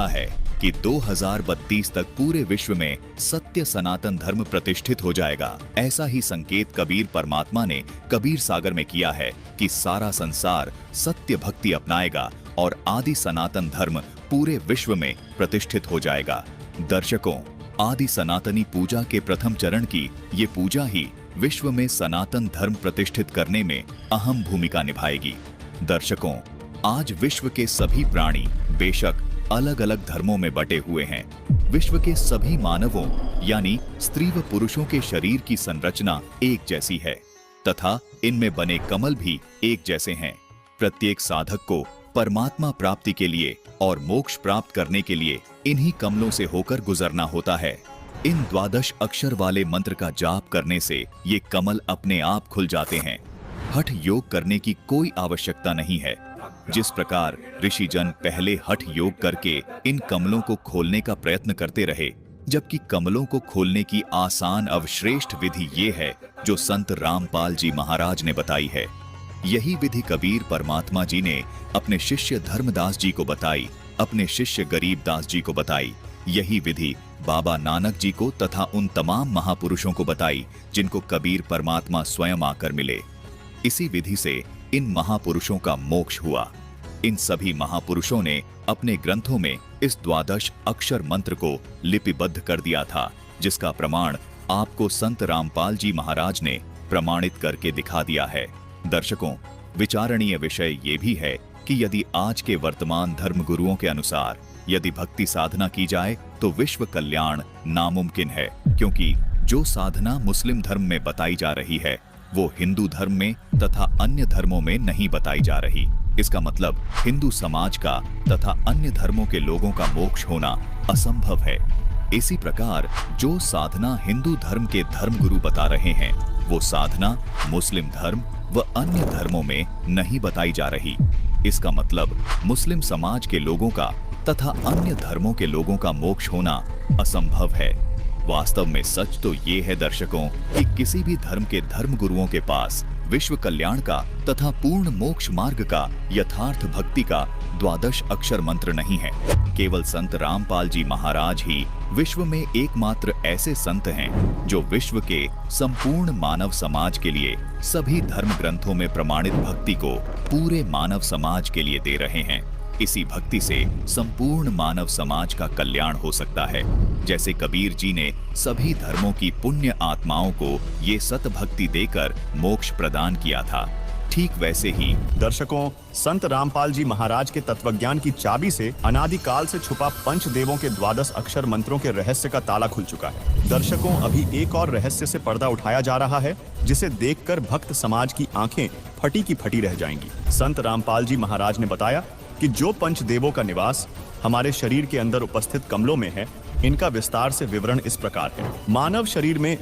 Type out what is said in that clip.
है कि 2032 तक पूरे विश्व में सत्य सनातन धर्म प्रतिष्ठित हो जाएगा। ऐसा ही संकेत कबीर परमात्मा ने कबीर सागर में किया है कि सारा संसार सत्य भक्ति अपनाएगा और आदि सनातन धर्म पूरे विश्व में प्रतिष्ठित हो जाएगा। दर्शकों, आदि सनातनी पूजा के प्रथम चरण की ये पूजा ही विश्व में सनातन धर्म प्रतिष्ठित करने में अहम भूमिका निभाएगी। दर्शकों, आज विश्व के सभी प्राणी बेशक अलग अलग धर्मों में बटे हुए हैं। विश्व के सभी मानवों यानी स्त्री व पुरुषों के शरीर की संरचना एक जैसी है तथा इनमें बने कमल भी एक जैसे हैं। प्रत्येक साधक को परमात्मा प्राप्ति के लिए और मोक्ष प्राप्त करने के लिए इन्हीं कमलों से होकर गुजरना होता है। इन 12 अक्षर वाले मंत्र का जाप करने से ये कमल अपने आप खुल जाते हैं। हठ योग करने की कोई आवश्यकता नहीं है। जिस प्रकार ऋषिजन पहले हठ योग करके इन कमलों को खोलने का प्रयत्न करते रहे, जबकि कमलों को खोलने की आसान अवश्रेष्ठ विधि ये है जो संत रामपाल जी महाराज ने बताई है। यही विधि कबीर परमात्मा जी ने अपने शिष्य धर्मदास जी को बताई, अपने शिष्य गरीबदास जी को बताई। यही विधि बाबा नानक जी को तथा उन तमाम महापुरुषों को बताई जिनको कबीर परमात्मा स्वयं आकर मिले। इसी विधि से इन महापुरुषों का मोक्ष हुआ। इन सभी महापुरुषों ने अपने ग्रंथों में इस 12 अक्षर मंत्र को लिपिबद्ध कर दिया था, जिसका प्रमाण आपको संत रामपाल जी महाराज ने प्रमाणित करके दिखा दिया है। दर्शकों, विचारणीय विषय ये भी है कि यदि आज के वर्तमान धर्म गुरुओं के अनुसार यदि भक्ति साधना की जाए तो विश्व कल्याण नामुमकिन है, क्योंकि जो साधना मुस्लिम धर्म में बताई जा रही है वो हिंदू धर्म में तथा अन्य धर्मों में नहीं बताई जा रही। इसका मतलब हिंदू समाज का तथा अन्य धर्मों के लोगों का मोक्ष होना असंभव है। इसी प्रकार जो साधना हिंदू धर्म के धर्मगुरु बता रहे हैं वो साधना मुस्लिम धर्म व अन्य धर्मों में नहीं बताई जा रही। इसका मतलब मुस्लिम समाज के लोगों का तथा अन्य धर्मों के लोगों का मोक्ष होना असंभव है। वास्तव में सच तो ये है दर्शकों कि किसी भी धर्म के धर्मगुरुओं के पास विश्व कल्याण का तथा पूर्ण मोक्ष मार्ग का यथार्थ भक्ति का 12 अक्षर मंत्र नहीं है। केवल संत रामपाल जी महाराज ही विश्व में एकमात्र ऐसे संत हैं जो विश्व के संपूर्ण मानव समाज के लिए सभी धर्म ग्रंथों में प्रमाणित भक्ति को पूरे मानव समाज के लिए दे रहे हैं। इसी भक्ति से संपूर्ण मानव समाज का कल्याण हो सकता है। जैसे कबीर जी ने सभी धर्मों की पुण्य आत्माओं को ये सत भक्ति देकर मोक्ष प्रदान किया था, ठीक वैसे ही दर्शकों, संत रामपाल जी महाराज के तत्वज्ञान की चाबी से अनादिकाल से छुपा पंचदेवों के 12 अक्षर मंत्रों के रहस्य का ताला खुल चुका है। दर्शकों, अभी एक और रहस्य से पर्दा उठाया जा रहा है जिसे देखकर भक्त समाज की आंखें फटी की फटी रह जाएंगी। संत रामपाल जी महाराज ने बताया कि जो पंचदेवों का निवास हमारे शरीर के अंदर उपस्थित कमलों में है, इनका विस्तार से विवरण इस प्रकार है। मानव शरीर में